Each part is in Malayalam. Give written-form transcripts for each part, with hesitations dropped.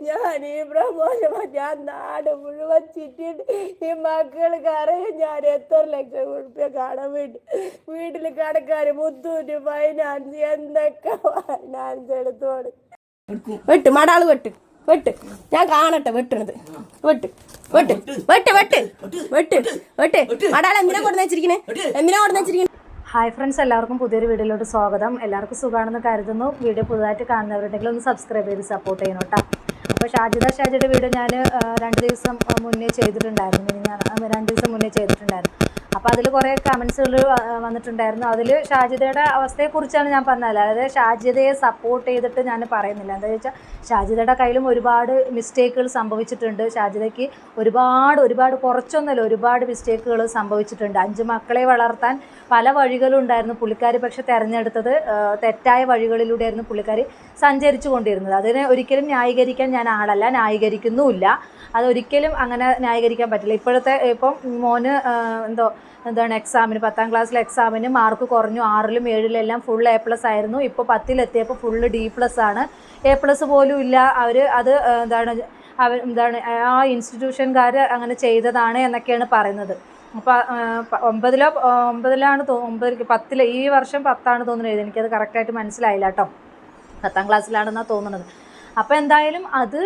ഞാൻ ഈ പ്രമോഷൻ ഞാൻ നാട് മുഴുവൻ ചുറ്റിട്ട് ഈ മക്കൾക്ക് അറിയാം ഞാൻ എത്ര ലക്ഷം ഉറുപ്പ്യ കടം വീട്ടിൽ കടക്കാര് മുത്തൂറ്റ് ഫൈനാൻസ് എന്തൊക്കെ ഫൈനാൻസ് എടുത്തോട് വെട്ട് മടാള് വെട്ട് വെട്ട് ഞാൻ കാണട്ടെ വെട്ടണത് വെട്ട് വെട്ട് വെട്ട് വെട്ട് വെട്ട് വെട്ട് മടാള് എന്തിനാ കൊടുന്ന് വെച്ചിരിക്കണേ എന്തിനാ കൊടുന്ന് വെച്ചിരിക്കണേ. ഹായ് ഫ്രണ്ട്സ്, എല്ലാവർക്കും പുതിയൊരു വീഡിയോയിലോട്ട് സ്വാഗതം. എല്ലാവർക്കും സുഖമാണെന്ന് കരുതുന്നു. വീഡിയോ പുതുതായിട്ട് കാണുന്നവരുണ്ടെങ്കിൽ ഒന്ന് സബ്സ്ക്രൈബ് ചെയ്ത് സപ്പോർട്ട് ചെയ്യണം കേട്ടോ. അപ്പോൾ ഷാജിയുടെ വീഡിയോ ഞാൻ 2 ദിവസം മുന്നേ ചെയ്തിട്ടുണ്ടായിരുന്നു. ഞാൻ 2 ദിവസം മുന്നേ ചെയ്തിട്ടുണ്ടായിരുന്നു. അപ്പോൾ അതിൽ കുറേ കമൻസുകൾ വന്നിട്ടുണ്ടായിരുന്നു. അതിൽ ഷാജിദയുടെ അവസ്ഥയെക്കുറിച്ചാണ് ഞാൻ പറഞ്ഞത്. അതായത് ഷാജിദയെ സപ്പോർട്ട് ചെയ്തിട്ട് ഞാൻ പറയുന്നില്ല. എന്താണെന്ന് വെച്ചാൽ ഷാജിദയുടെ കയ്യിലും ഒരുപാട് മിസ്റ്റേക്കുകൾ സംഭവിച്ചിട്ടുണ്ട്. ഷാജിദയ്ക്ക് ഒരുപാട് കുറച്ചൊന്നുമല്ല, ഒരുപാട് മിസ്റ്റേക്കുകൾ സംഭവിച്ചിട്ടുണ്ട്. 5 മക്കളെ വളർത്താൻ പല വഴികളും ഉണ്ടായിരുന്നു. പുള്ളിക്കാരി പക്ഷെ തിരഞ്ഞെടുത്തത് തെറ്റായ വഴികളിലൂടെയായിരുന്നു പുള്ളിക്കാരി സഞ്ചരിച്ചു കൊണ്ടിരുന്നത്. അതിനെ ഒരിക്കലും ന്യായീകരിക്കാൻ ഞാൻ ആളല്ല, ന്യായീകരിക്കുന്നുമില്ല. അതൊരിക്കലും അങ്ങനെ ന്യായീകരിക്കാൻ പറ്റില്ല. ഇപ്പം മോന് എന്താണ് എക്സാമിന് 10ാം ക്ലാസ്സിലെ എക്സാമിന് മാർക്ക് കുറഞ്ഞു. 6ലും 7ലും എല്ലാം ഫുൾ A+ ആയിരുന്നു. ഇപ്പോൾ 10ലെത്തിയപ്പോൾ ഫുള്ള് D+ ആണ്. A+ പോലും ഇല്ല. അത് എന്താണ് ആ ഇൻസ്റ്റിറ്റ്യൂഷൻകാർ അങ്ങനെ ചെയ്തതാണ് എന്നൊക്കെയാണ് പറയുന്നത്. അപ്പോൾ 10 ഈ വർഷം 10 തോന്നുന്നത്. എനിക്കത് കറക്റ്റായിട്ട് മനസ്സിലായില്ല കേട്ടോ. 10ാം ക്ലാസ്സിലാണെന്നാണ് തോന്നുന്നത്. അപ്പോൾ എന്തായാലും അത്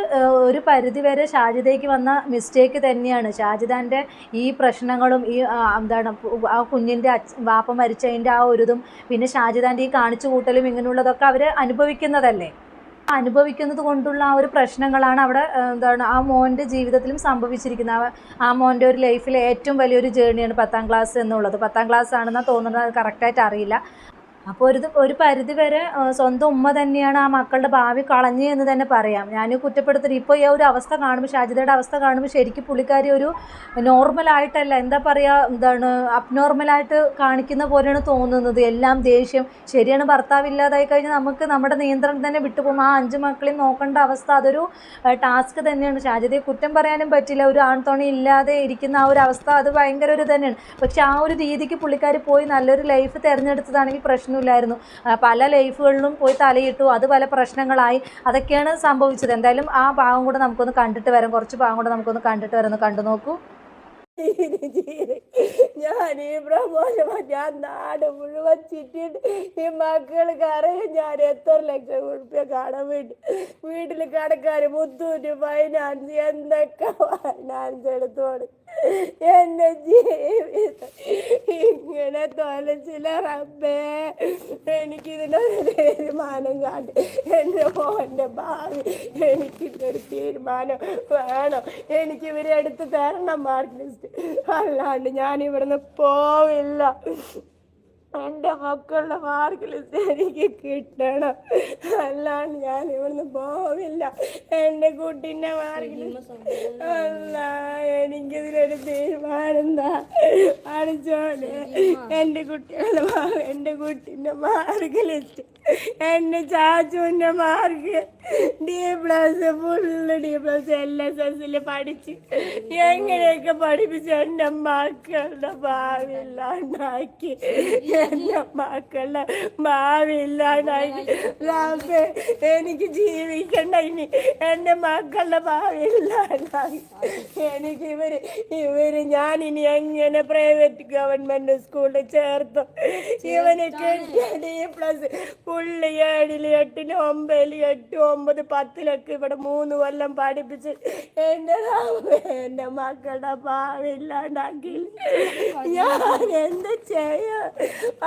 ഒരു പരിധിവരെ ഷാജിദയ്ക്ക് വന്ന മിസ്റ്റേക്ക് തന്നെയാണ്. ഷാജിദാൻ്റെ ഈ പ്രശ്നങ്ങളും ഈ ആ കുഞ്ഞിൻ്റെ വാപ്പ മരിച്ചതിൻ്റെ ആ ഒരു ഇതും പിന്നെ ഷാജിദാൻ്റെ ഈ കാണിച്ചു കൂട്ടലും ഇങ്ങനെയുള്ളതൊക്കെ അവർ അനുഭവിക്കുന്നതല്ലേ. അനുഭവിക്കുന്നത് കൊണ്ടുള്ള ആ ഒരു പ്രശ്നങ്ങളാണ് അവിടെ ആ മോൻ്റെ ജീവിതത്തിലും സംഭവിച്ചിരിക്കുന്നത്. ആ മോൻ്റെ ഒരു ലൈഫിലെ ഏറ്റവും വലിയൊരു ജേർണിയാണ് 10ാം ക്ലാസ് എന്നുള്ളത്. 10ാം ക്ലാസ് ആണെന്നാണ് തോന്നുന്നത്, അത് കറക്റ്റായിട്ട് അറിയില്ല. അപ്പോൾ ഒരു പരിധി വരെ സ്വന്തം ഉമ്മ തന്നെയാണ് ആ മക്കളുടെ ഭാവി കളഞ്ഞ് എന്ന് തന്നെ പറയാം. ഞാൻ കുറ്റപ്പെടുത്തരുത്. ഇപ്പോൾ ഈ ഒരു അവസ്ഥ കാണുമ്പോൾ, ഷാജിദയുടെ അവസ്ഥ കാണുമ്പോൾ ശരിക്കും പുള്ളിക്കാരി ഒരു നോർമലായിട്ടല്ല, എന്താ പറയുക, അബ്നോർമലായിട്ട് കാണിക്കുന്ന പോലെയാണ് തോന്നുന്നത്. എല്ലാം ദേഷ്യം. ശരിയാണ്, ഭർത്താവ് ഇല്ലാതായി കഴിഞ്ഞാൽ നമുക്ക് നമ്മുടെ നിയന്ത്രണം തന്നെ വിട്ടുപോകും. ആ 5 മക്കളെയും നോക്കേണ്ട അവസ്ഥ അതൊരു ടാസ്ക് തന്നെയാണ്. ഷാജിദയെ കുറ്റം പറയാനും പറ്റില്ല. ഒരു ആൺതുണ ഇല്ലാതെ ഇരിക്കുന്ന ആ ഒരു അവസ്ഥ അത് ഭയങ്കര ഒരു തന്നെയാണ്. പക്ഷെ ആ ഒരു രീതിക്ക് പുള്ളിക്കാരി പോയി നല്ലൊരു ലൈഫ് തിരഞ്ഞെടുത്തതാണെങ്കിൽ പ്രശ്നമില്ലായിരുന്നു. പല ലൈഫുകളിലും പോയി തലയിട്ടു, അത് പല പ്രശ്നങ്ങളായി. അതൊക്കെയാണ് സംഭവിച്ചത്. എന്തായാലും ആ ഭാഗം കൂടെ നമുക്കൊന്ന് കണ്ടിട്ട് വരാം. കുറച്ച് ഭാഗം കൂടെ നമുക്കൊന്ന് കണ്ടിട്ട് വരാം. ഒന്ന് കണ്ടു നോക്കൂ. ഞാൻ ഈ പ്രമോഷൻ ഞാൻ നാട് മുഴുവൻ ചുറ്റിട്ട് ഈ മക്കൾക്ക് അറിയാം ഞാൻ എത്ര ലക്ഷം ഉറുപ്പ്യ കടം വീട്ടിൽ കടക്കാര് മുത്തൂറ്റ് ഫൈനാൻസ് എന്തൊക്കെ ഫൈനാൻസ് എടുത്തോട് എന്റെ ജീവിതം ഇങ്ങനെ തൊലച്ചില്ല റബ്ബേ. എനിക്കിതിനൊരു തീരുമാനം കാട്ടി എൻ്റെ മോൻ്റെ ഭാവി എനിക്കിതൊരു തീരുമാനം വേണം. എനിക്ക് ഇവരെ എടുത്ത് തരണം മാർക്ക് ലിസ്റ്റ്, അല്ലാണ്ട് ഞാൻ ഇവിടുന്ന് പോവില്ല. എൻ്റെ മക്കളുടെ മാർക്ക് ലിസ്റ്റ് എനിക്ക് കിട്ടണം, അല്ലാണ്ട് ഞാൻ ഇവിടുന്ന് പോവില്ല. എൻ്റെ കുട്ടീൻ്റെ മാർക്ക് ലിസ്റ്റ് അല്ല, എനിക്കിതിനൊരു തീരുമാനം എന്താ അടിച്ചോനെ. എൻ്റെ കുട്ടീൻ്റെ മാർക്ക് ലിസ്റ്റ്, എൻ്റെ ചാച്ചുവിൻ്റെ മാർക്ക് D+ ഫുള്ള് D+ LSSൽ പഠിച്ച് എങ്ങനെയൊക്കെ പഠിപ്പിച്ച് എൻ്റെ മക്കളുടെ ഭാവി ഇല്ലാണ്ടാക്കി. എൻ്റെ മക്കളുടെ ഭാവി ഇല്ലാണ്ടാക്കി. എനിക്ക് ജീവിക്കണ്ട ഇനി. എൻ്റെ മക്കളുടെ ഭാവി ഇല്ലാണ്ടാക്കി. എനിക്ക് ഇവര് ഞാനിനി എങ്ങനെ പ്രൈവറ്റ് ഗവൺമെൻറ് സ്കൂളിൽ ചേർത്തു? ഇവന് കിട്ടിയ D+ ഫുള്ള് 7ല് 8ല് 9ല് 8, 9, 10ലൊക്കെ ഇവിടെ 3 കൊല്ലം പഠിപ്പിച്ച് എൻ്റെ മക്കളുടെ ഭാവി ഇല്ലാണ്ടാക്കി. ഞാൻ എന്ത് ചെയ്യാ?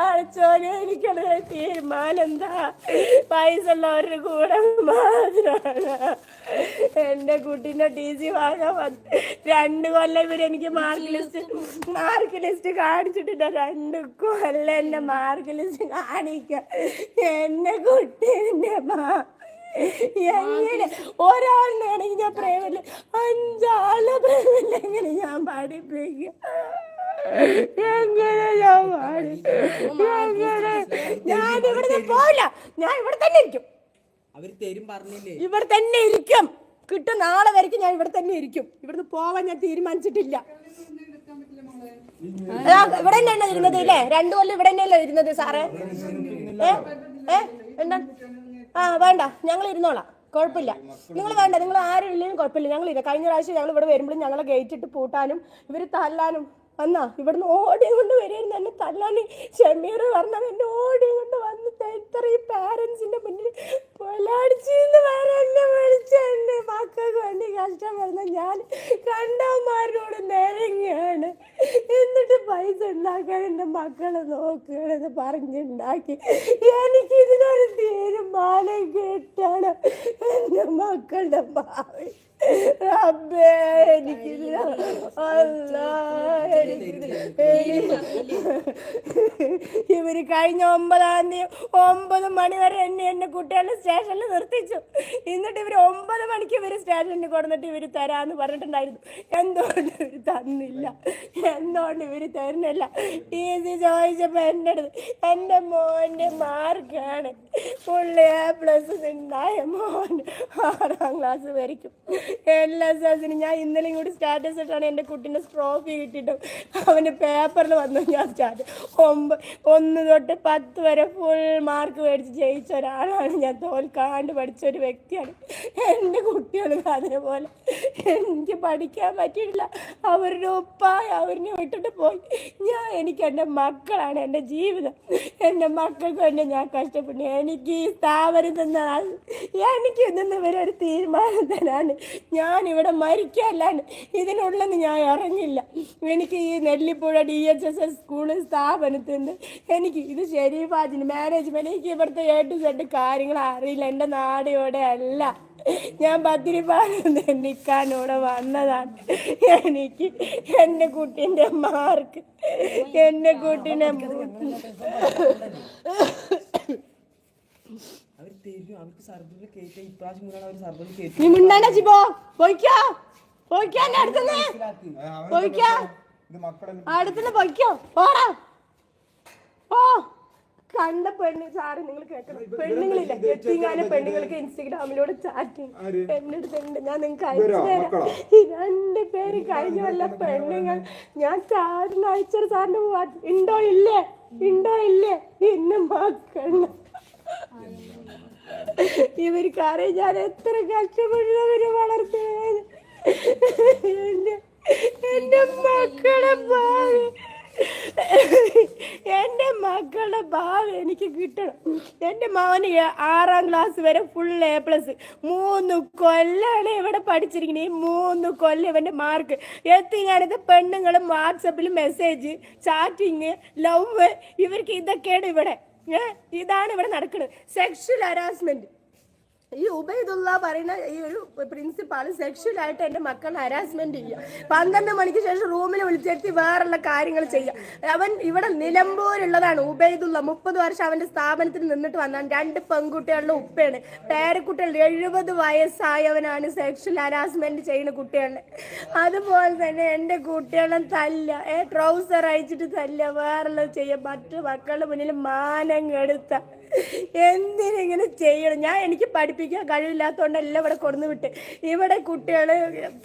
അടച്ചോനെ, എനിക്കത് തീരുമാനം എന്താ? പൈസ ഉള്ളവരുടെ കൂടെ മാത്രമാണ്. എൻ്റെ കുട്ടീൻ്റെ TC വാങ്ങാൻ 2 കൊല്ലം ഇവരെനിക്ക് മാർക്ക് ലിസ്റ്റ് കാണിച്ചിട്ടില്ല. 2 കൊല്ലം എൻ്റെ മാർക്ക് ലിസ്റ്റ് കാണിക്കാം. എൻ്റെ കുട്ടീൻ്റെ എങ്ങനെ ഒരാളിനാണെങ്കിൽ ഞാൻ പ്രൈവറ്റില് 5 ആളെ പ്രൈവറ്റിൽ എങ്ങനെ ഞാൻ പഠിപ്പിക്കും? എങ്ങനെ ഞാൻ ഇവിടുന്ന് പോവില്ല. ഞാൻ ഇവിടെ തന്നെ ഇരിക്കും. ഇവിടെ തന്നെ ഇരിക്കും. കിട്ടും നാളെ വരയ്ക്കും ഞാൻ ഇവിടെ തന്നെ ഇരിക്കും. ഇവിടുന്ന് പോവാൻ ഞാൻ തീരുമാനിച്ചിട്ടില്ല. ഇവിടെ തന്നെയാണ് ഇരുന്നത് ഇല്ലേ? 2 കൊല്ലം ഇവിടെ തന്നെയല്ലോ ഇരുന്നത് സാറേ. എന്താ? വേണ്ട, ഞങ്ങൾ ഇരുന്നോളാം. കുഴപ്പമില്ല, നിങ്ങൾ വേണ്ട, നിങ്ങൾ ആരും ഇല്ലെങ്കിലും കുഴപ്പമില്ല, ഞങ്ങളില്ല. കഴിഞ്ഞ പ്രാവശ്യം ഞങ്ങൾ ഇവിടെ വരുമ്പോഴും ഞങ്ങളെ ഗേറ്റ് ഇട്ട് പൂട്ടാനും ഇവർ തല്ലാനും വന്നാ ഇവിടുന്ന് ഓടിയും കൊണ്ട് വരികയായിരുന്നു എന്നെ തല്ലാനും. ഷമീർ പറഞ്ഞത് എന്നെ ഓടിയും കൊണ്ട് വന്ന് ഇത്രയും പാരൻസിന്റെ മുന്നിൽ പൊലാടിച്ചെന്ന് വരെ എന്നെ വിളിച്ച എൻ്റെ മക്കൾക്ക് വേണ്ടി കഷ്ടപ്പെടുന്ന ഞാൻ കണ്ടവന്മാരോട് നിരങ്ങുകയാണ്. എന്നിട്ട് പൈസ ഉണ്ടാക്കാൻ എൻ്റെ മക്കളെ നോക്കുകയാണെന്ന് പറഞ്ഞുണ്ടാക്കി. എനിക്ക് ഇതിനൊരു തീരുമാനം കിട്ടണം. എൻ്റെ മക്കളുടെ ഭാവി റബ്ബേ, എനിക്കില്ല. അല്ലാ, ഇവര് കഴിഞ്ഞ 9-ാം തീയതി 9 മണി വരെ എന്നെ കുട്ടികളെ സ്റ്റേഷനിൽ നിർത്തിച്ചു. എന്നിട്ട് ഇവര് 9 മണിക്ക് ഇവര് സ്റ്റേഷനിൽ കൊടുത്തിട്ട് ഇവര് തരാന്ന് പറഞ്ഞിട്ടുണ്ടായിരുന്നു. എന്തുകൊണ്ട് ഇവര് തന്നില്ല, എന്തുകൊണ്ട് ഇവര് തരുന്നില്ല? ഈസി ചോദിച്ചപ്പോ എൻ്റെ അടുത്ത് എൻ്റെ മോൻ്റെ മാർക്കാണ് ഫുൾ A+ ഉണ്ടായ മോൻ 6-ാം ക്ലാസ് വരയ്ക്കും LSSന്. ഞാൻ ഇന്നലെയും കൂടി സ്റ്റാറ്റസ് ഇട്ടാണ് എൻ്റെ കുട്ടീൻ്റെ ട്രോഫി കിട്ടിയിട്ടും അവൻ്റെ പേപ്പറിൽ വന്നു. ഞാൻ 1 തൊട്ട് 10 വരെ ഫുൾ മാർക്ക് മേടിച്ച് ജയിച്ച ഒരാളാണ് ഞാൻ. തോൽക്കാണ്ട് പഠിച്ച ഒരു വ്യക്തിയാണ്. എൻ്റെ കുട്ടികൾ അതേപോലെ എനിക്ക് പഠിക്കാൻ പറ്റിയിട്ടില്ല. അവരുടെ ഉപ്പായ അവരിനെ വിട്ടിട്ട് പോയി. എനിക്ക് എൻ്റെ മക്കളാണ് എൻ്റെ ജീവിതം. എൻ്റെ മക്കൾക്ക് വേണ്ടി ഞാൻ കഷ്ടപ്പെട്ടു. എനിക്ക് ഈ സ്ഥാപനം തന്നാൽ എനിക്ക് ഇതൊന്നും ഇവരൊരു തീരുമാനത്തിനാണ്. ഞാനിവിടെ മരിക്കല്ലാണ്ട് ഇതിനുള്ളെന്ന് ഞാൻ അറിഞ്ഞില്ല. എനിക്ക് ഈ നെല്ലിപ്പുഴ DHSS സ്കൂള് സ്ഥാപനത്തിൽ നിന്ന് എനിക്ക് ഇത് ഷെരീഫാജിന് മാനേജ്മെൻറ്റ് എനിക്ക് ഇവിടുത്തെ A to Z കാര്യങ്ങൾ അറിയില്ല. എൻ്റെ നാട് ഇവിടെ അല്ല. ഞാൻ ബദ്രിപാലം നിൽക്കാനൂടെ വന്നതാണ്. എനിക്ക് എൻ്റെ കുട്ടീൻ്റെ മാർക്ക്, എൻ്റെ കുട്ടീനെ നീ മിണ്ടാണ്ട ചിപ്പോ പോയിക്കോ, പോയിക്കോ, അടുത്തുനിന്ന് പോയിക്കോ, അടുത്തുനിന്ന് പോയിക്കോ, പോടാ ഓ. കണ്ട പെണ്ണ് സാറ് നിങ്ങൾ കേൾക്കണം, പെണ്ണുങ്ങളില്ല എത്തിങ്ങാനും പെണ്ണുങ്ങൾക്ക് ഇൻസ്റ്റഗ്രാമിലൂടെ ചാറ്റിങ് എൻ്റെ അടുത്തുണ്ട്. ഞാൻ നിങ്ങൾക്ക് അയച്ചു തരാം. ഈ 2 പേര് കഴിഞ്ഞ വല്ല പെണ്ണുങ്ങൾ ഞാൻ സാറിന് അയച്ചത് സാറിന് ഉണ്ടോ ഇല്ലേ, ഉണ്ടോ ഇല്ലേ എന്നെ മക്കള് ഇവർക്കറിയാം ഞാൻ എത്ര കഷ്ടപ്പെട്ടവര് വളർത്തേ. എൻ്റെ മക്കളെ ഭാവി, എൻ്റെ മക്കളുടെ ഭാവി എനിക്ക് കിട്ടണം. എൻ്റെ മോന് 6-ാം ക്ലാസ് വരെ ഫുൾ A+. 3 കൊല്ലാണ് ഇവിടെ പഠിച്ചിരിക്കുന്നത്. ഈ 3 കൊല്ലം ഇവൻ്റെ മാർക്ക് എത്തിങ്ങാണിത്. പെണ്ണുങ്ങളും വാട്സപ്പിൽ മെസ്സേജ്, ചാറ്റിങ്, ലവ്, ഇവർക്ക് ഇതൊക്കെയാണ് ഇവിടെ. ഇതാണ് ഇവിടെ നടക്കുന്നത്. Sexual harassment. ഈ ഉബൈദുള്ള പറയുന്ന ഈ ഒരു പ്രിൻസിപ്പാൾ സെക്ഷലായിട്ട് എൻ്റെ മക്കളെ ഹരാസ്മെന്റ് ചെയ്യുക. 12 മണിക്ക് ശേഷം റൂമിൽ വിളിച്ചെത്തി വേറുള്ള കാര്യങ്ങൾ ചെയ്യുക. അവൻ ഇവിടെ നിലമ്പൂരുള്ളതാണ് ഉബൈദുള്ള. 30 വർഷം അവൻ്റെ സ്ഥാപനത്തിൽ നിന്നിട്ട് വന്നാണ്. 2 പെൺകുട്ടികളുടെ ഉപ്പയാണ്. പേരക്കുട്ടികൾ 70 വയസ്സായവനാണ് സെക്ഷൽ ഹരാസ്മെന്റ് ചെയ്യുന്ന കുട്ടികളെ. അതുപോലെ തന്നെ എൻ്റെ കുട്ടികളെ തല്ല, ട്രൗസർ അയച്ചിട്ട് തല്ല, വേറുള്ളത് ചെയ്യുക. മറ്റു മക്കളുടെ മുന്നിൽ മാനം കെടുത്ത എന്തിനിങ്ങനെ ചെയ്യണം? എനിക്ക് പഠിപ്പിക്കാൻ കഴിവില്ലാത്തതുകൊണ്ടല്ല ഇവിടെ കൊടുന്നു വിട്ട്. ഇവിടെ കുട്ടികൾ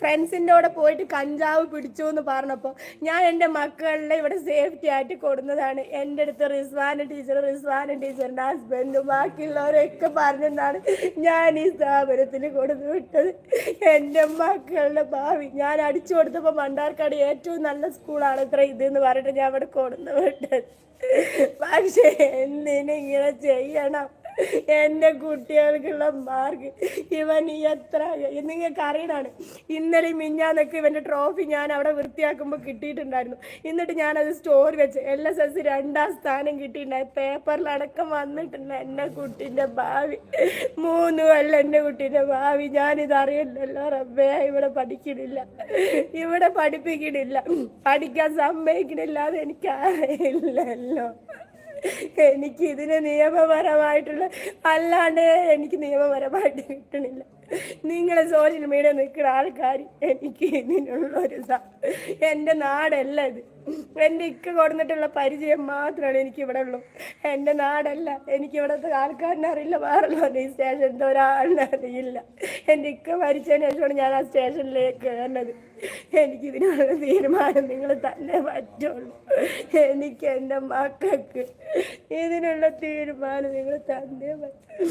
ഫ്രണ്ട്സിൻ്റെ കൂടെ പോയിട്ട് കഞ്ചാവ് പിടിച്ചു എന്ന് പറഞ്ഞപ്പോൾ ഞാൻ എൻ്റെ മക്കളെ ഇവിടെ സേഫ്റ്റി ആയിട്ട് കൊടുന്നതാണ്. എൻ്റെ അടുത്ത് റിസ്വാന ടീച്ചറിൻ്റെ ഹസ്ബൻഡും ബാക്കിയുള്ളവരൊക്കെ പറഞ്ഞിട്ടാണ് ഞാൻ ഈ സ്ഥാപനത്തിന് കൊടുന്നു വിട്ടത്. എൻ്റെ മക്കളുടെ ഭാവി ഞാൻ അടിച്ചു കൊടുത്തപ്പോൾ മണ്ണാർക്കാട് ഏറ്റവും നല്ല സ്കൂളാണ് ഇത്ര ഇതെന്ന് പറഞ്ഞിട്ട് ഞാൻ ഇവിടെ കൊടുന്നു വിട്ടത്. പക്ഷേ എന്തിനിങ്ങനെ ചെയ്യണം? എൻ്റെ കുട്ടികൾക്കുള്ള മാർക്ക് ഇവൻ എത്ര നിങ്ങൾക്ക് അറിയണാണ്. ഇന്നലെ മിഞ്ഞാന്നൊക്കെ ഇവൻ്റെ ട്രോഫി ഞാൻ അവിടെ വൃത്തിയാക്കുമ്പോൾ കിട്ടിയിട്ടുണ്ടായിരുന്നു. എന്നിട്ട് ഞാനത് സ്റ്റോറി വെച്ച് LSS 2-ാം സ്ഥാനം കിട്ടിയിട്ടുണ്ടായി. പേപ്പറിലടക്കം വന്നിട്ടുണ്ട്. എൻ്റെ കുട്ടീൻ്റെ ഭാവി 3 കൊല്ലം എൻ്റെ കുട്ടീൻ്റെ ഭാവി ഞാനിതറിയില്ലല്ലോ റബ്ബേ. ഇവിടെ പഠിക്കണില്ല, ഇവിടെ പഠിപ്പിക്കണില്ല, പഠിക്കാൻ സമ്മതിക്കണില്ല. അത് എനിക്കറിയില്ലല്ലോ. എനിക്ക് ഇതിന് നിയമപരമായിട്ടുള്ള അല്ലാണ്ട് എനിക്ക് നിയമപരമായിട്ട് കിട്ടണില്ല. നിങ്ങൾ സോഷ്യൽ മീഡിയ നിൽക്കുന്ന ആൾക്കാർ എനിക്ക് ഇതിനുള്ളൊരു എൻ്റെ നാടല്ല ഇത്. എൻ്റെ ഇക്ക കൊടുത്തിട്ടുള്ള പരിചയം മാത്രമാണ് എനിക്കിവിടെ ഉള്ളൂ. എൻ്റെ നാടല്ല. എനിക്കിവിടുത്തെ ആൾക്കാരനെ അറിയില്ല, വേറെ ഈ സ്റ്റേഷനിൽ ഒരാളിനെ അറിയില്ല. എൻ്റെ ഇക്ക മരിച്ചതിന് ശേഷമാണ് ഞാൻ ആ സ്റ്റേഷനിലേക്ക് കയറുന്നത്. എനിക്കിതിനുള്ള തീരുമാനം നിങ്ങൾ തന്നെ പറ്റുള്ളൂ. എനിക്ക് എൻ്റെ മക്കൾക്ക് ഇതിനുള്ള തീരുമാനം നിങ്ങൾ തന്നെ പറ്റും.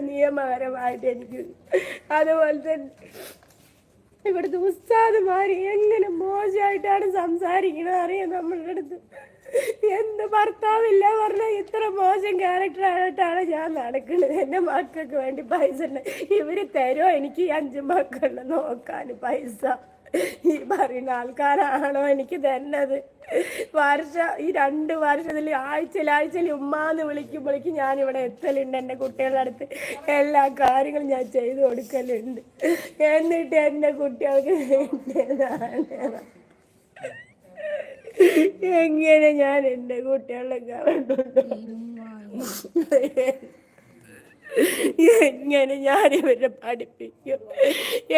നിയമപരമായിട്ട് എനിക്ക്. അതുപോലെ തന്നെ ഇവിടുത്തെ ഉസ്താദുമാര് എങ്ങനെ മോശമായിട്ടാണ് സംസാരിക്കണത് അറിയാം നമ്മളുടെ അടുത്ത്. എന്ത് ഭർത്താവില്ല പറഞ്ഞാൽ ഇത്ര മോശം ക്യാരക്ടറായിട്ടാണ് ഞാൻ നടക്കുന്നത്. എൻ്റെ മക്കൾക്ക് വേണ്ടി പൈസ ഉണ്ട്. ഇവര് തരുമോ എനിക്ക് 5 മക്കളെ നോക്കാൻ പൈസ? ഈ പറയുന്ന ആൾക്കാരാണോ എനിക്ക് തരുന്നത്? ഈ 2 വർഷത്തിൽ ആഴ്ചയിൽ ഉമ്മാന്ന് വിളിക്കുമ്പോഴേക്കും ഞാനിവിടെ എത്തലുണ്ട്. എൻ്റെ കുട്ടികളുടെ അടുത്ത് എല്ലാ കാര്യങ്ങളും ഞാൻ ചെയ്തു കൊടുക്കലുണ്ട്. എന്നിട്ട് എൻ്റെ കുട്ടികൾക്ക് എങ്ങനെ ഞാൻ എൻ്റെ കുട്ടികളെ എങ്ങനെ ഞാനിവരെ പഠിപ്പിക്കും?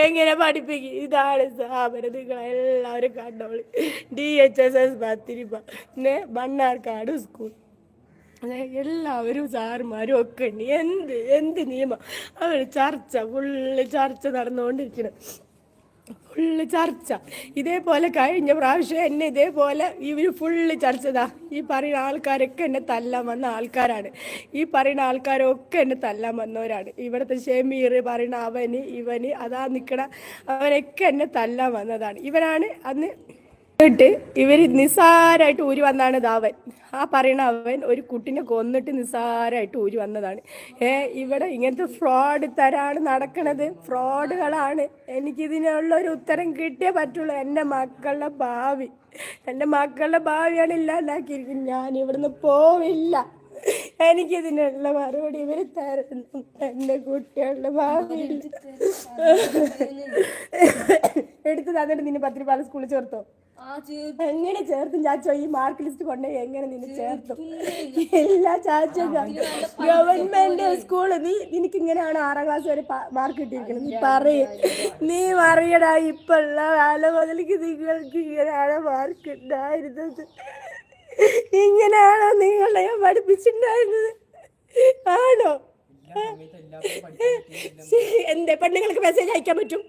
എങ്ങനെ പഠിപ്പിക്കും? ഇതാണ് സ്ഥാപനം. നിങ്ങളെല്ലാവരും കണ്ടോളി. DHSS Pathirippala Mannarkkad school. എല്ലാവരും സാറുമാരും ഒക്കെ ഉണ്ട്. എന്ത് നിയമം അവർ ഫുള്ള് ചർച്ച നടന്നുകൊണ്ടിരിക്കണം. ഫുള്ള് ചർച്ച. ഇതേപോലെ കഴിഞ്ഞ പ്രാവശ്യം എന്നെ ഇതേപോലെ ഇവർ ഫുള്ള് ചർച്ചതാ. ഈ പറയുന്ന ആൾക്കാരൊക്കെ എന്നെ തല്ലാൻ വന്ന ആൾക്കാരാണ്. ഈ പറയുന്ന ആൾക്കാരൊക്കെ എന്നെ തല്ലാൻ വന്നവരാണ്. ഇവിടുത്തെ ഷമീർ പറയുന്ന ഇവന് അതാ നിൽക്കണ അവരൊക്കെ എന്നെ തല്ലാൻ വന്നതാണ്. ഇവരാണ് അന്ന് ഇവർ നിസ്സാരമായിട്ട് ഊരി വന്നാണ് അവൻ. ആ പറയണ അവൻ ഒരു കുട്ടിനെ കൊന്നിട്ട് നിസ്സാരമായിട്ട് ഊരി വന്നതാണ്. ഇവിടെ ഇങ്ങനത്തെ ഫ്രോഡ് തരാണ് നടക്കണത്. ഫ്രോഡുകളാണ്. എനിക്കിതിനുള്ളൊരു ഉത്തരം കിട്ടിയേ പറ്റുള്ളൂ. എൻ്റെ മക്കളുടെ ഭാവിയാണ് ഇല്ലാണ്ടാക്കിയിരിക്കുന്നത്. ഞാൻ ഇവിടുന്ന് പോവില്ല. എനിക്കിതിനുള്ള മറുപടി ഇവർ തരുന്നു. എൻ്റെ കുട്ടികളുടെ ഭാവി എടുത്ത് തന്നിട്ട് നിന്നെ പത്തിരിപ്പാല സ്കൂളിൽ ചേർത്തോ? എങ്ങനെ ചേർത്തും ചാച്ചോ? ഈ മാർക്ക് ലിസ്റ്റ് കൊണ്ടുപോയി എങ്ങനെ നിന്നെ ചേർത്തും? എല്ലാ ചാച്ചോ ഗവൺമെന്റ് സ്കൂള് നിനക്ക് ഇങ്ങനെയാണ് 6ാം ക്ലാസ് വരെ മാർക്ക് കിട്ടിയിരിക്കുന്നത്. നീ പറയടാ. ഇപ്പുള്ള കാലം മുതലേക്ക് നിങ്ങൾക്ക് ഇങ്ങനെയാണ് മാർക്ക് ഉണ്ടായിരുന്നത്? ഇങ്ങനെയാണോ നിങ്ങളെ ഞാൻ പഠിപ്പിച്ചിട്ടുണ്ടായിരുന്നത്? ആണോ? എന്തേ പെണ്ണുങ്ങൾക്ക് മെസ്സേജ് അയക്കാൻ പറ്റും?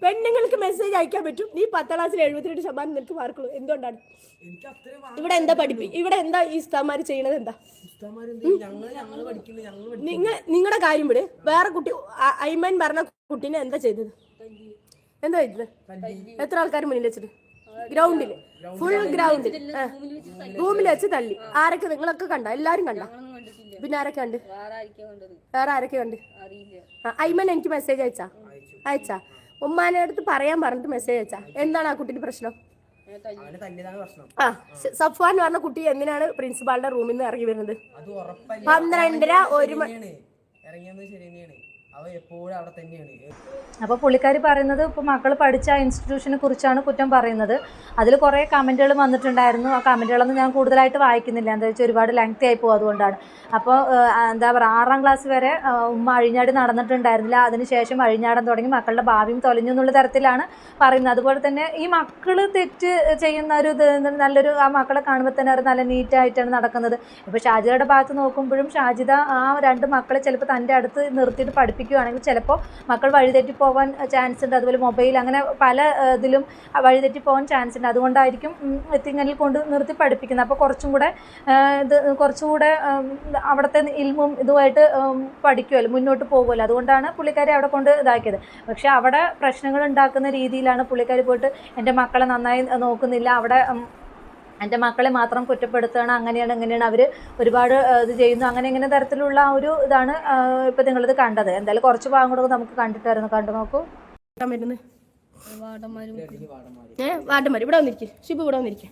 പെണ്ണുങ്ങൾക്ക് മെസ്സേജ് അയക്കാൻ പറ്റും. നീ 10ാം ക്ലാസ്സിൽ 72% നിനക്ക് മാർക്കുള്ളൂ. എന്തുകൊണ്ടാണ്? ഇവിടെ എന്താ ഇവിടെ എന്താ ഈ ഉസ്താദ്മാര് ചെയ്യണത്? എന്താ നിങ്ങളുടെ കാര്യം വിട്. വേറെ കുട്ടി ഐമൻ പറഞ്ഞ കുട്ടീനെ എന്താ ചെയ്തത്? എത്ര ആൾക്കാർ മുന്നിൽ വെച്ചിട്ട്? ഗ്രൗണ്ടില്, ഫുൾ ഗ്രൗണ്ടിൽ റൂമിൽ വെച്ച് തല്ലി. ആരൊക്കെ? നിങ്ങളൊക്കെ കണ്ട? എല്ലാരും കണ്ട? പിന്നെ ആരൊക്കെ കണ്ട്? വേറെ ആരൊക്കെ കണ്ട്? ഐമൻ എനിക്ക് മെസ്സേജ് അയച്ചാ ഉമ്മാന്റെ അടുത്ത് പറയാൻ പറഞ്ഞിട്ട് മെസ്സേജ് അയച്ചാ. എന്താണ് ആ കുട്ടിന്റെ പ്രശ്നം? സഫ്വാൻ എന്ന് പറഞ്ഞ കുട്ടി എന്തിനാണ് പ്രിൻസിപ്പാളിന്റെ റൂമിൽ നിന്ന് ഇറങ്ങി വരുന്നത്? 12:30 1 മണി. അപ്പോൾ പുള്ളിക്കാരി പറയുന്നത് ഇപ്പോൾ മക്കൾ പഠിച്ച ആ ഇൻസ്റ്റിറ്റ്യൂഷനെ കുറിച്ചാണ് കുറ്റം പറയുന്നത്. അതിൽ കുറേ കമൻറ്റുകൾ വന്നിട്ടുണ്ടായിരുന്നു. ആ കമൻറ്റുകളൊന്നും ഞാൻ കൂടുതലായിട്ട് വായിക്കുന്നില്ല. എന്താ വെച്ചാൽ ഒരുപാട് ലെങ്തി ആയി പോകും. അതുകൊണ്ടാണ്. അപ്പോൾ എന്താ പറയുക, 6ാം ക്ലാസ് വരെ ഉമ്മ അഴിഞ്ഞാടി നടന്നിട്ടുണ്ടായിരുന്നില്ല. അതിനുശേഷം അഴിഞ്ഞാടാൻ തുടങ്ങി. മക്കളുടെ ഭാവിയും തൊലഞ്ഞു എന്നുള്ള തരത്തിലാണ് പറയുന്നത്. അതുപോലെ തന്നെ ഈ മക്കൾ തെറ്റ് ചെയ്യുന്ന ഒരു നല്ലൊരു ആ മക്കളെ കാണുമ്പോൾ തന്നെ അവർ നല്ല നീറ്റായിട്ടാണ് നടക്കുന്നത്. ഇപ്പോൾ ഷാജിദയുടെ ഭാഗത്ത് നോക്കുമ്പോഴും ഷാജിദ ആ 2 മക്കളെ ചിലപ്പോൾ തൻ്റെ അടുത്ത് നിർത്തിയിട്ട് പഠിപ്പിക്കുകയാണെങ്കിൽ ചിലപ്പോൾ മക്കൾ വഴിതെറ്റി പോകാൻ ചാൻസ് ഉണ്ട്. അതുപോലെ മൊബൈൽ അങ്ങനെ പല ഇതിലും വഴിതെറ്റി പോകാൻ ചാൻസ് ഉണ്ട്. അതുകൊണ്ടായിരിക്കും എത്തിങ്ങലിൽ കൊണ്ട് നിർത്തി പഠിപ്പിക്കുന്നത്. അപ്പോൾ കുറച്ചുകൂടെ അവിടുത്തെ ഇൽമും ഇതുമായിട്ട് പഠിക്കുമല്ലോ, മുന്നോട്ട് പോകുമല്ലോ. അതുകൊണ്ടാണ് പുള്ളിക്കാരി അവിടെ കൊണ്ട് ഇതാക്കിയത്. പക്ഷേ അവിടെ പ്രശ്നങ്ങൾ ഉണ്ടാക്കുന്ന രീതിയിലാണ് പുള്ളിക്കാരി പോയിട്ട് എൻ്റെ മക്കളെ നന്നായി നോക്കുന്നില്ല, അവിടെ എൻ്റെ മക്കളെ മാത്രം കുറ്റപ്പെടുത്തുകയാണ്, അങ്ങനെയാണ് ഇങ്ങനെയാണ്, അവർ ഒരുപാട് ഇത് ചെയ്യുന്നു, അങ്ങനെ ഇങ്ങനെ തരത്തിലുള്ള ഒരു ഇതാണ് ഇപ്പം നിങ്ങളിത് കണ്ടത്. എന്തായാലും കുറച്ച് ഭാഗം കൂടെ നമുക്ക് കണ്ടിട്ടായിരുന്നു. കണ്ടു നോക്കൂ. വാർഡന്മാർ ഇവിടെ വന്നിരിക്കും. ഷിബു ഇവിടെ വന്നിരിക്കും.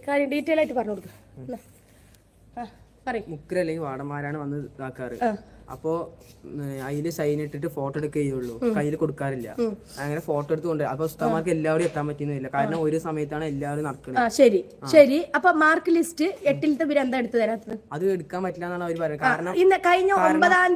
കാര്യം ഡീറ്റെയിൽ ആയിട്ട് പറഞ്ഞു കൊടുക്കുക. മുക്കരല്ലെങ്കിൽ വാർഡന്മാരാണ് വന്ന് ഇതാക്കാറ്. അപ്പോ അതില് സൈൻ ഇട്ടിട്ട് ഫോട്ടോ എടുക്കുകയുള്ളൂ, കയ്യിൽ കൊടുക്കാറില്ല. അങ്ങനെ ഫോട്ടോ എടുത്തുകൊണ്ട് അപ്പൊ ഉസ്താദ്മാർക്ക് എല്ലാവരും എത്താൻ പറ്റുന്നില്ല. കാരണം ഒരു സമയത്താണ് എല്ലാവരും നടക്കുന്നത്. ശരി. അപ്പൊ മാർക്ക് ലിസ്റ്റ് 8-ത്തെ പേര് എന്താ എടുത്തു തരാത്തത്? അത് എടുക്കാൻ പറ്റില്ല എന്നാണ് അവർ പറയുന്നത്. കാരണം ഇന്ന് കഴിഞ്ഞ 9-ാം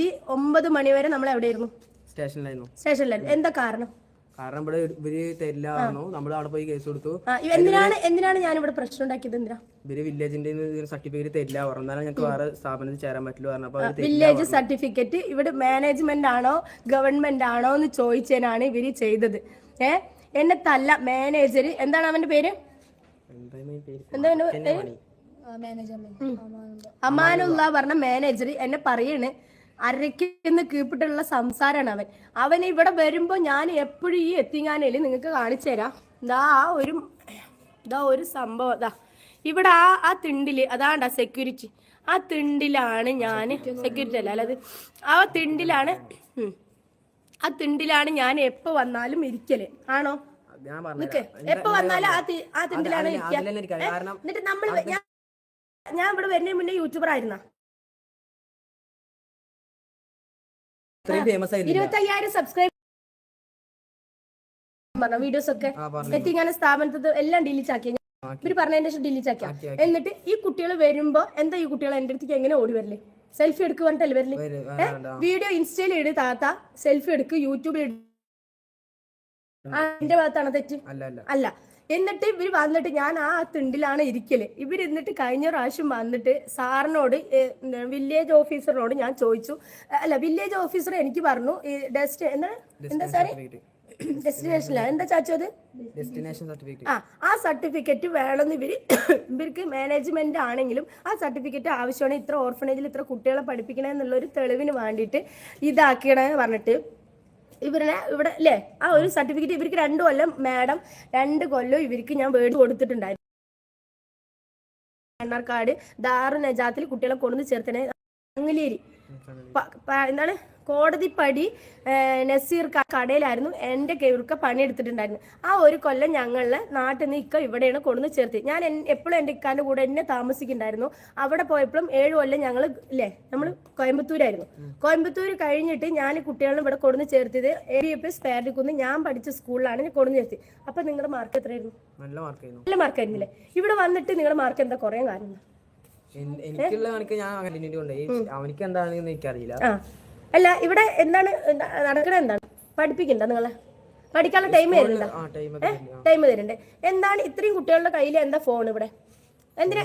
തീയതി 9 മണി വരെ നമ്മൾ എവിടെയായിരുന്നു? സ്റ്റേഷനിലായിരുന്നു. എന്താ കാരണം? കാരണം ഇവിടെ ഇവര് തരില്ല പറഞ്ഞു. നമ്മൾ അവിടെ പോയി കേസ് കൊടുത്തു. എന്തിനാണ് ഞാൻ ഇവിടെ പ്രശ്നം ഉണ്ടാക്കിയത്? എന്തിനാ ഇവര് വില്ലേജിന്റെ സർട്ടിഫിക്കറ്റ് തരില്ല പറഞ്ഞാൽ ഞങ്ങൾക്ക് വേറെ സ്ഥാപനത്തിൽ ചേരാൻ പറ്റില്ല പറഞ്ഞപ്പോ വില്ലേജ് സർട്ടിഫിക്കറ്റ് ഇവിടെ മാനേജ്മെന്റ് ആണോ ഗവൺമെന്റ് ആണോ എന്ന് ചോദിച്ചതിനാണ് ഇവര് ചെയ്തത്. എന്നെ തല്ല മാനേജർ, എന്താണ് അവന്റെ പേര്? അമാനുള്ള പറഞ്ഞ മാനേജർ എന്നെ പറയണ് അരയ്ക്കുന്ന കീപ്പിട്ടുള്ള സംസാരമാണ് അവൻ ഇവിടെ വരുമ്പോ ഞാൻ എപ്പോഴും ഈ എത്തിങ്ങാനയിൽ നിങ്ങൾക്ക് കാണിച്ചു തരാം. ഇതാ ഒരു സംഭവം ഇതാ ഇവിടെ ആ തിണ്ടില് അതാണ്ടാ സെക്യൂരിറ്റി. ആ തിണ്ടിലാണ് ഞാൻ സെക്യൂരിറ്റി അല്ല അല്ലത് ആ തിണ്ടിലാണ് ഞാൻ എപ്പോ വന്നാലും ഇരിക്കല്. ആണോ? എപ്പോ വന്നാലും ആ തിണ്ടിലാണ് ഇരിക്കുക. എന്നിട്ട് നമ്മൾ ഞാൻ ഇവിടെ വരുന്നതിന് മുന്നേ യൂട്യൂബർ ആയിരുന്ന 25,000 സബ്സ്ക്രൈബ് വീഡിയോസ് ഒക്കെ എത്തിങ്ങനെ സ്ഥാപനത്തിൽ എല്ലാം ഡിലീറ്റ് ആക്കിയ ഇവര് പറഞ്ഞതിന്റെ ശേഷം ഡിലീറ്റ് ആക്കിയ. എന്നിട്ട് ഈ കുട്ടികൾ വരുമ്പോ എന്താ ഈ കുട്ടികൾ എന്റെ അടുത്തേക്ക് എങ്ങനെ ഓടി വരല്ലേ? സെൽഫി എടുക്കുക പറഞ്ഞിട്ടല്ലേ വരല്ലേ? വീഡിയോ ഇൻസ്റ്റയിൽ ഇട് താത്ത, സെൽഫി എടുക്ക് യൂട്യൂബിൽ ഇട്. എന്റെ ഭാഗത്താണ് തെറ്റ്? അല്ല. എന്നിട്ട് ഇവര് വന്നിട്ട് ഞാൻ ആ തിണ്ടിലാണ് ഇരിക്കല്. എന്നിട്ട് കഴിഞ്ഞ പ്രാവശ്യം വന്നിട്ട് സാറിനോട് വില്ലേജ് ഓഫീസറിനോട് ഞാൻ ചോദിച്ചു. അല്ല, വില്ലേജ് ഓഫീസർ എനിക്ക് പറഞ്ഞു എന്താ സാറേ ഡെസ്റ്റിനേഷനിലാണ് എന്താ ചാച്ചു അത് ആ സർട്ടിഫിക്കറ്റ് വേണമെന്ന് ഇവർക്ക് മാനേജ്മെന്റ് ആണെങ്കിലും ആ സർട്ടിഫിക്കറ്റ് ആവശ്യമാണ്. ഇത്ര ഓർഫനേജിൽ ഇത്ര കുട്ടികളെ പഠിപ്പിക്കണേ എന്നുള്ളൊരു തെളിവിന് വേണ്ടിയിട്ട് ഇതാക്കണമെന്ന് പറഞ്ഞിട്ട് ഇവിടെ അല്ലേ ആ ഒരു സർട്ടിഫിക്കറ്റ് ഇവർക്ക് 2 കൊല്ലം മാഡം 2 കൊല്ലം ഇവർക്ക് ഞാൻ വേണ്ടി കൊടുത്തിട്ടുണ്ടായിരുന്നു. മണ്ണാർക്കാട് ദാറു നജാത്തിൽ കുട്ടികളെ കൊണ്ടു ചേർത്തനെ അങ്ങലേരി എന്താണ് കോടതിപ്പടി നസീർ കടയിലായിരുന്നു എൻ്റെ ഇവർക്ക് പണിയെടുത്തിട്ടുണ്ടായിരുന്നു. ആ 1 കൊല്ലം ഞങ്ങളെ നാട്ടിൽ നിന്ന് ഇക്ക ഇവിടെയാണ് കൊണ്ടു ചേർത്തി. ഞാൻ എപ്പോഴും എൻ്റെ ഇക്കാൻ്റെ കൂടെ എന്നെ താമസിക്കുന്നുണ്ടായിരുന്നു. അവിടെ പോയപ്പോഴും 7 കൊല്ലം ഞങ്ങൾ നമ്മൾ കോയമ്പത്തൂരായിരുന്നു. കോയമ്പത്തൂർ കഴിഞ്ഞിട്ട് ഞാൻ കുട്ടികളെ ഇവിടെ കൊണ്ടു ചേർത്തിയത് ABPS പേരടിക്കുന്ന് ഞാൻ പഠിച്ച സ്കൂളിലാണ് ഞാൻ കൊണ്ടു ചേർത്തി. അപ്പൊ നിങ്ങളുടെ മാർക്ക് എത്രയായിരുന്നു? നല്ല മാർക്കായിരുന്നില്ലേ? ഇവിടെ വന്നിട്ട് നിങ്ങളുടെ മാർക്ക് എന്താ കുറയാൻ കാരണം? അല്ല, ഇവിടെ എന്താണ് നടക്കണത്? എന്താണ് പഠിപ്പിക്കണ്ട? നിങ്ങളെ പഠിക്കാനുള്ള ടൈം തരുന്നുണ്ടോ? ടൈം തരണ്ടേ? എന്താണ് ഇത്രയും കുട്ടികളുടെ കയ്യിൽ എന്താ ഫോൺ? ഇവിടെ എന്തിനാ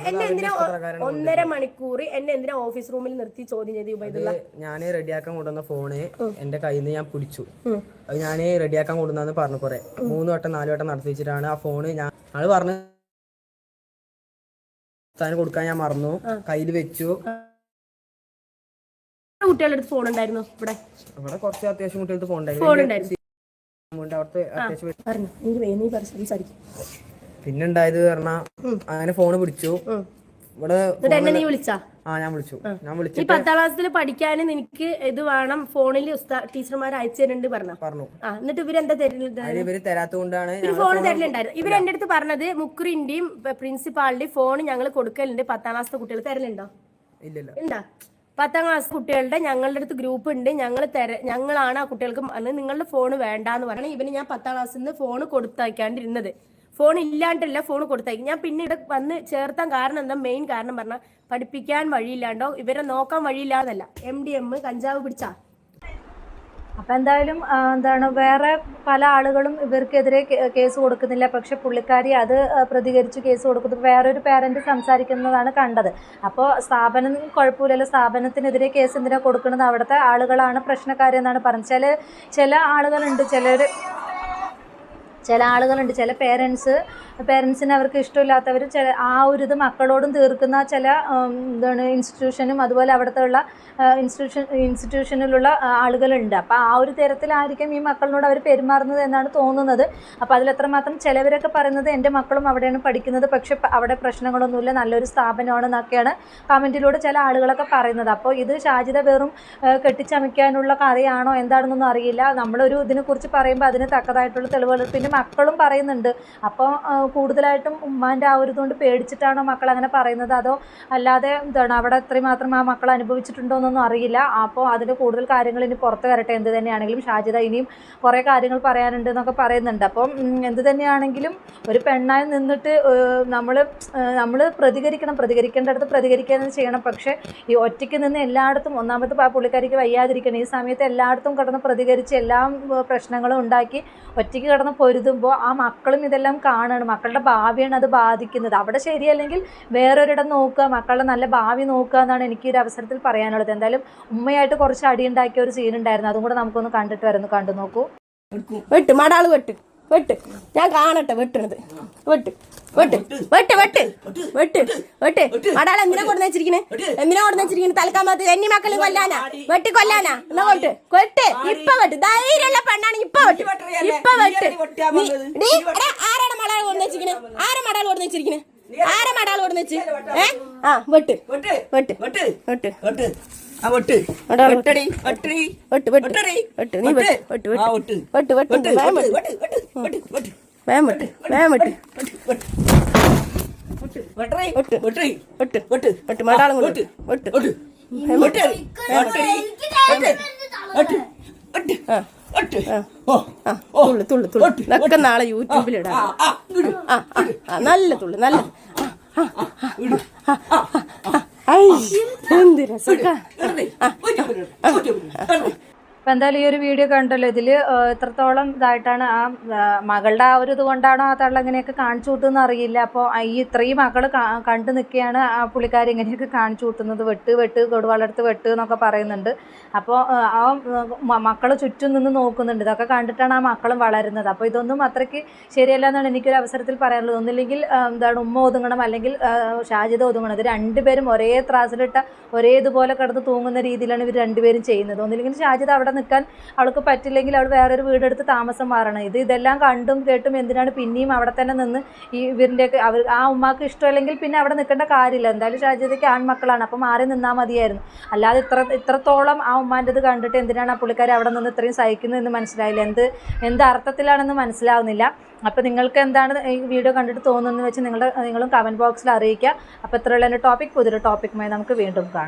1.5 മണിക്കൂർ എന്നെ എന്തിനാ ഓഫീസ് റൂമിൽ നിർത്തി ചോദ്യം ചെയ്ത്? ഞാൻ റെഡിയാക്കാൻ കൊണ്ടുവന്ന ഫോണ് എന്റെ കയ്യിൽ നിന്ന് ഞാൻ പിടിച്ചു. അത് ഞാൻ റെഡിയാക്കാൻ കൊണ്ടുവന്നു പറഞ്ഞു. 3 വട്ടം 4 വട്ടം നടത്തി വെച്ചിട്ടാണ് ആ ഫോണ് ഞാൻ പറഞ്ഞു കൊടുക്കാൻ ഞാൻ മറന്നു, കയ്യിൽ വെച്ചു. കുട്ടികളുടെ അടുത്ത് ഫോൺ ഉണ്ടായിരുന്നു? ഇവിടെ കുറച്ച് അത്യാവശ്യം കുട്ടികൾക്ക് ഫോൺ ഉണ്ടായിരുന്നു. പിന്നെ ഉണ്ടായത് പറഞ്ഞാ അങ്ങനെ ഫോണ് പിടിച്ചു. ഇവിടെ ഞാൻ വിളിച്ചു. ഈ 10ാം ക്ലാസ്സിൽ പഠിക്കാൻ നിനക്ക് ഇത് വേണം, ഫോണിൽ ടീച്ചർമാർ അയച്ചു തരുന്നുണ്ട് പറഞ്ഞു. എന്നിട്ട് ഇവരെന്താ തരുന്നത്? ഇവര് തരാത്തോണ്ടാണ് ഫോൺ തരലുണ്ടായിരുന്നു. ഇവർ എന്റെ അടുത്ത് പറഞ്ഞത് മുക്രിന്റെയും പ്രിൻസിപ്പാളിന്റെയും ഫോൺ ഞങ്ങൾ കൊടുക്കലുണ്ട്. 10ാം ക്ലാസ്സിലെ കുട്ടികൾ തരലുണ്ടോ? ഉണ്ടാ? 10ാം ക്ലാസ് കുട്ടികളുടെ ഞങ്ങളുടെ അടുത്ത് ഗ്രൂപ്പ് ഉണ്ട്. ഞങ്ങളാണ് ആ കുട്ടികൾക്ക് നിങ്ങളുടെ ഫോൺ വേണ്ടാന്ന് പറയണം. ഇവന് ഞാൻ 10ാം ക്ലാസ്സിൽ നിന്ന് ഫോൺ കൊടുത്തയക്കാണ്ടിരുന്നത്. ഫോൺ ഇല്ലാണ്ടല്ല, ഫോൺ കൊടുത്തയക്കും. ഞാൻ പിന്നെ ഇവിടെ വന്ന് ചേർത്താൻ കാരണം എന്താ? മെയിൻ കാരണം പറഞ്ഞാൽ പഠിപ്പിക്കാൻ വഴിയില്ലാണ്ടോ ഇവരെ നോക്കാൻ വഴിയില്ലാന്നല്ല, MDM കഞ്ചാവ് പിടിച്ചാ. അപ്പം എന്തായാലും വേറെ പല ആളുകളും ഇവർക്കെതിരെ കേസ് കൊടുക്കുന്നില്ല. പക്ഷെ പുള്ളിക്കാരി അത് പ്രതികരിച്ച് കേസ് കൊടുക്കുന്നു. വേറൊരു പേരൻറ്റ് സംസാരിക്കുന്നതാണ് കണ്ടത്. അപ്പോൾ സ്ഥാപനം കുഴപ്പമില്ലല്ലോ, സ്ഥാപനത്തിനെതിരെ കേസ് എന്തിനാണ് കൊടുക്കുന്നത്? അവിടുത്തെ ആളുകളാണ് പ്രശ്നക്കാരെന്നാണ് പറഞ്ഞത്. ചില ആളുകളുണ്ട്, ചില പേരൻസിന് അവർക്ക് ഇഷ്ടമില്ലാത്തവർ ആ ഒരു ഇത് മക്കളോടും തീർക്കുന്ന ചില ഇൻസ്റ്റിറ്റ്യൂഷനും അതുപോലെ അവിടുത്തെ ഉള്ള ഇൻസ്റ്റിറ്റ്യൂഷനിലുള്ള ആളുകളുണ്ട്. അപ്പോൾ ആ ഒരു തരത്തിലായിരിക്കും ഈ മക്കളോട് അവർ പെരുമാറുന്നത് എന്നാണ് തോന്നുന്നത്. അപ്പോൾ അതിലെത്രമാത്രം ചിലവരൊക്കെ പറയുന്നത് എൻ്റെ മക്കളും അവിടെയാണ് പഠിക്കുന്നത്, പക്ഷെ അവിടെ പ്രശ്നങ്ങളൊന്നുമില്ല, നല്ലൊരു സ്ഥാപനമാണെന്നൊക്കെയാണ് കമൻറ്റിലൂടെ ചില ആളുകളൊക്കെ പറയുന്നത്. അപ്പോൾ ഇത് ഷാജിദ വെറും കെട്ടിച്ചമയ്ക്കാനുള്ള കഥയാണോ എന്താണെന്നൊന്നും അറിയില്ല. നമ്മളൊരു ഇതിനെക്കുറിച്ച് പറയുമ്പോൾ അതിന് തക്കതായിട്ടുള്ള തെളിവുകൾ പിന്നെ മക്കളും പറയുന്നുണ്ട്. അപ്പോൾ കൂടുതലായിട്ടും ഉമ്മാൻ്റെ ആ ഒരു ഇതുകൊണ്ട് പേടിച്ചിട്ടാണോ മക്കൾ അങ്ങനെ പറയുന്നത്, അതോ അല്ലാതെ അവിടെ അത്രമാത്രം ആ മക്കൾ അനുഭവിച്ചിട്ടുണ്ടോ എന്നൊന്നും അറിയില്ല. അപ്പോൾ അതിൻ്റെ കൂടുതൽ കാര്യങ്ങൾ ഇനി പുറത്ത് വരട്ടെ. എന്ത് തന്നെയാണെങ്കിലും ഷാജിദ ഇനിയും കുറേ കാര്യങ്ങൾ പറയാനുണ്ട് എന്നൊക്കെ പറയുന്നുണ്ട്. അപ്പം എന്ത് തന്നെയാണെങ്കിലും ഒരു പെണ്ണായി നിന്നിട്ട് നമ്മൾ പ്രതികരിക്കേണ്ടടുത്ത് പ്രതികരിക്കുക ചെയ്യണം. പക്ഷേ ഈ ഒറ്റയ്ക്ക് നിന്ന് എല്ലായിടത്തും ഒന്നാമത്തെ പുള്ളിക്കാരിക്ക് വയ്യാതിരിക്കണം. ഈ സമയത്ത് എല്ലായിടത്തും കിടന്ന് പ്രതികരിച്ച് എല്ലാ പ്രശ്നങ്ങളും ഉണ്ടാക്കി ഒറ്റയ്ക്ക് കിടന്ന് പൊരുതുമ്പോൾ ആ മക്കളും ഇതെല്ലാം കാണണം. മക്കളുടെ ഭാവിയാണ് അത് ബാധിക്കുന്നത്. അവിടെ ശരിയല്ലെങ്കിൽ വേറൊരിടം നോക്കുക, മക്കളുടെ നല്ല ഭാവി നോക്കുക എന്നാണ് എനിക്ക് ഒരു അവസരത്തിൽ പറയാനുള്ളത്. എന്തായാലും ഉമ്മയായിട്ട് കുറച്ച് അടിയുണ്ടാക്കിയ ഒരു സീൻ ഉണ്ടായിരുന്നു, അതും കൂടെ നമുക്കൊന്ന് കണ്ടു നോക്കൂ. വെട്ട് മടാള് വെട്ട് വെട്ട്. ഞാൻ കാണട്ടെ വെട്ടണത്. വെട്ട് വെട്ട് വെട്ട് വെട്ട് വെട്ട് വെട്ട്. മടാളെ എന്തിനാ കൊടുന്ന് വെച്ചിരിക്കണേ? എന്തിനാ കൊടുന്ന് വെച്ചിരിക്കണേ? തൽക്കാമത്ത് എന്നെ മക്കളും കൊല്ലാനാ? വെട്ടി കൊല്ലാനാ? എന്നാ കൊട്ട് കൊട്ട്. ഇപ്പൊ വെട്ട്. ധൈര്യമുള്ള പെണ്ണാണ്. ഇപ്പൊ വെട്ട്. ഇപ്പൊ വെട്ട്. ആരാണ് മടാൾ കൊടുന്ന് വെച്ചിരിക്കണേ? ആരാ മടാൾ കൊടുന്ന് വെച്ചിരിക്കണേ? ആരാ മടാൾ കൊടുന്ന് വെച്ച്? ആ വെട്ട് വെട്ട് വെട്ട് വെട്ട് വെട്ട് വെട്ട്. നീ വെട്ട് വെട്ട് വെട്ട് വെട്ട് വെട്ട്. വേം വെട്ട് വേം വെട്ട് വേം വെട്ട് വെട്ട് വെട്ട് വെട്ട്. മടാളം കൊണ്ട് വെട്ട് വെട്ട്. തുള്ളു തുള്ളു തുള്ളു. ഇതൊക്കെ നാളെ യൂട്യൂബിലിടാം. നല്ല തുള്ളു നല്ല. എന്ത് രസം. അപ്പം എന്തായാലും ഈ ഒരു വീഡിയോ കണ്ടല്ലോ, ഇതിൽ എത്രത്തോളം ഇതായിട്ടാണ് ആ മകളുടെ ആ ഒരു ഇത് കൊണ്ടാണോ ആ തള്ള ഇങ്ങനെയൊക്കെ കാണിച്ചു കൂട്ടുമെന്ന് അറിയില്ല. അപ്പോൾ ഈ ഇത്രയും മക്കൾ കണ്ടു നിൽക്കുകയാണ് ആ പുള്ളിക്കാരി ഇങ്ങനെയൊക്കെ കാണിച്ചു കൂട്ടുന്നത്. വെട്ട് വെട്ട് കൊടുവാളെടുത്ത് വെട്ട് എന്നൊക്കെ പറയുന്നുണ്ട്. അപ്പോൾ ആ മക്കൾ ചുറ്റും നിന്ന് നോക്കുന്നുണ്ട്. ഇതൊക്കെ കണ്ടിട്ടാണ് ആ മക്കളും വളരുന്നത്. അപ്പോൾ ഇതൊന്നും അത്രയ്ക്ക് ശരിയല്ല എന്നാണ് എനിക്കൊരു അവസരത്തിൽ പറയാനുള്ളത്. ഒന്നില്ലെങ്കിൽ എന്താണ് ഉമ്മ ഒതുങ്ങണം, അല്ലെങ്കിൽ ഷാജിദ ഒതുങ്ങണം. ഇത് രണ്ടുപേരും ഒരേ ത്രാസിലിട്ട ഒരേ ഇതുപോലെ കിടന്ന് തൂങ്ങുന്ന രീതിയിലാണ് ഇവർ രണ്ടുപേരും ചെയ്യുന്നത്. ഒന്നില്ലെങ്കിൽ ഷാജിദ അവിടെ നിൽക്കാൻ അവൾക്ക് പറ്റില്ലെങ്കിൽ അവൾ വേറൊരു വീടെടുത്ത് താമസം മാറണം. ഇതെല്ലാം കണ്ടും കേട്ടും എന്തിനാണ് പിന്നെയും അവിടെ തന്നെ നിന്ന് ഈ ഇവരിൻ്റെയൊക്കെ ആ ഉമ്മാക്ക് ഇഷ്ടമല്ലെങ്കിൽ പിന്നെ അവിടെ നിൽക്കേണ്ട കാര്യമില്ല. എന്തായാലും ഷാജിദയ്ക്ക് ആൺമക്കളാണ്, അപ്പോൾ മാറി നിന്നാൽ മതിയായിരുന്നു. അല്ലാതെ ഇത്രത്തോളം ആ ഉമ്മാൻ്റെ ഇത് കണ്ടിട്ട് എന്തിനാണ് ആ പുള്ളിക്കാരി അവിടെ നിന്ന് ഇത്രയും സഹിക്കുന്നതെന്ന് മനസ്സിലായില്ല. എന്ത് അർത്ഥത്തിലാണെന്ന് മനസ്സിലാവുന്നില്ല. അപ്പോൾ നിങ്ങൾക്ക് എന്താണ് ഈ വീഡിയോ കണ്ടിട്ട് തോന്നുന്നതെന്ന് വെച്ച് നിങ്ങളും കമൻറ്റ് ബോക്സിൽ അറിയിക്കുക. അപ്പോൾ ഇത്രയുള്ള എൻ്റെ ടോപ്പിക് പുതിയൊരു ടോപ്പിക്കുമായി നമുക്ക് വീണ്ടും കാണാം.